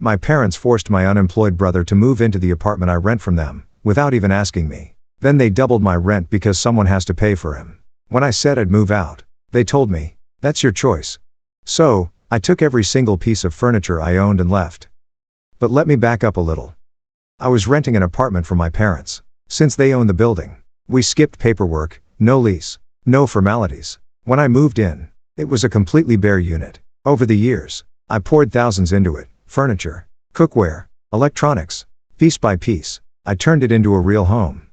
My parents forced my unemployed brother to move into the apartment I rent from them, without even asking me. Then they doubled my rent because someone has to pay for him. When I said I'd move out, they told me, "That's your choice." So, I took every single piece of furniture I owned and left. But let me back up a little. I was renting an apartment from my parents. Since they owned the building, we skipped paperwork, no lease, no formalities. When I moved in, it was a completely bare unit. Over the years, I poured thousands into it, furniture, cookware, electronics. Piece by piece, I turned it into a real home.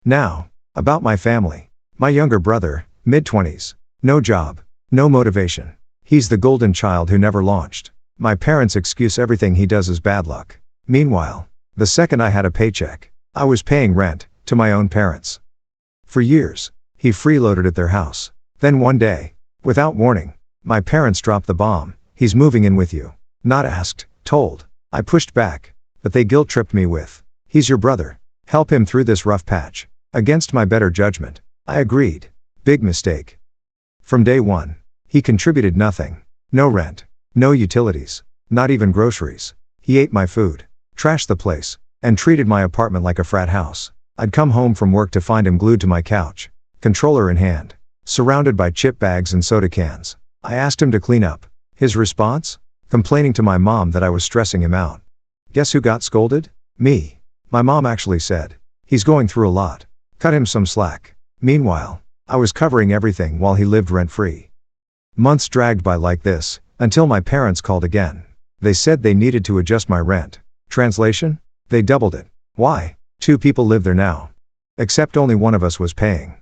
Now, about my family. My younger brother, mid-20s, no job, no motivation. He's the golden child who never launched. My parents excuse everything he does as bad luck. Meanwhile, the second I had a paycheck, I was paying rent to my own parents. For years, he freeloaded at their house. Then one day, without warning, my parents dropped the bomb. "He's moving in with you." Not asked, told. I pushed back, but they guilt-tripped me with, "He's your brother. Help him through this rough patch." Against my better judgment, I agreed. Big mistake. From day one, he contributed nothing. No rent, no utilities, not even groceries. He ate my food, trashed the place, and treated my apartment like a frat house. I'd come home from work to find him glued to my couch, controller in hand, surrounded by chip bags and soda cans. I asked him to clean up. His response? Complaining to my mom that I was stressing him out. Guess who got scolded? Me. My mom actually said, "He's going through a lot. Cut him some slack." Meanwhile, I was covering everything while he lived rent-free. Months dragged by like this, until my parents called again. They said they needed to adjust my rent. Translation? They doubled it. Why? 2 people live there now. Except only one of us was paying.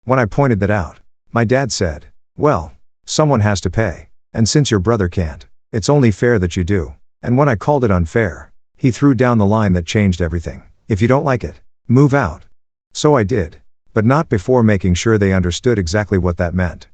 When I pointed that out, my dad said, "Well, someone has to pay. And since your brother can't, it's only fair that you do." And when I called it unfair, he threw down the line that changed everything. "If you don't like it, move out." So I did. But not before making sure they understood exactly what that meant.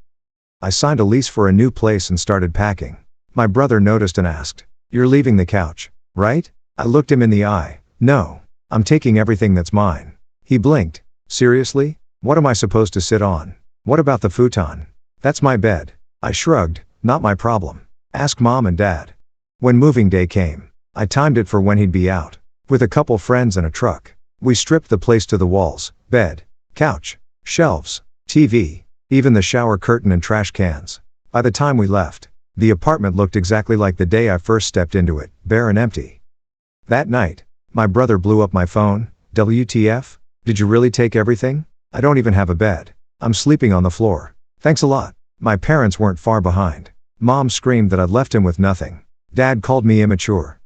I signed a lease for a new place and started packing. My brother noticed and asked, "You're leaving the couch, right?" I looked him in the eye. "No, I'm taking everything that's mine." He blinked. "Seriously? What am I supposed to sit on? What about the futon?" "That's my bed." I shrugged. "Not my problem. Ask mom and dad." When moving day came, I timed it for when he'd be out. With a couple friends and a truck, we stripped the place to the walls, bed, couch, shelves, TV, even the shower curtain and trash cans. By the time we left, the apartment looked exactly like the day I first stepped into it, bare and empty. That night, my brother blew up my phone. "WTF? Did you really take everything? I don't even have a bed. I'm sleeping on the floor. Thanks a lot." My parents weren't far behind. Mom screamed that I'd left him with nothing. Dad called me immature.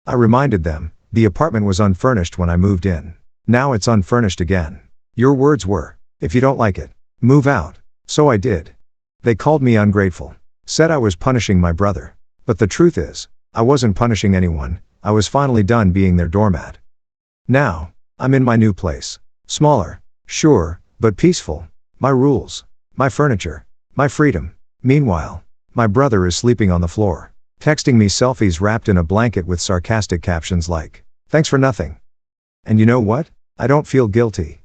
I reminded them, the apartment was unfurnished when I moved in. Now it's unfurnished again. Your words were, "If you don't like it, move out." So I did. They called me ungrateful. Said I was punishing my brother. But the truth is, I wasn't punishing anyone. I was finally done being their doormat. Now, I'm in my new place. Smaller, sure, but peaceful. My rules, my furniture, my freedom. Meanwhile, my brother is sleeping on the floor, texting me selfies wrapped in a blanket with sarcastic captions like, "Thanks for nothing." And you know what? I don't feel guilty.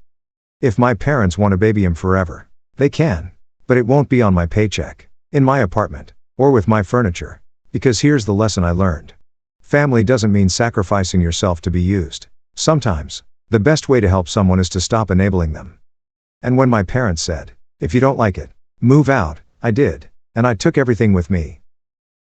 If my parents want to baby him forever, they can. But it won't be on my paycheck, in my apartment, or with my furniture. Because here's the lesson I learned. Family doesn't mean sacrificing yourself to be used. Sometimes, the best way to help someone is to stop enabling them. And when my parents said, "If you don't like it, move out," I did. And I took everything with me.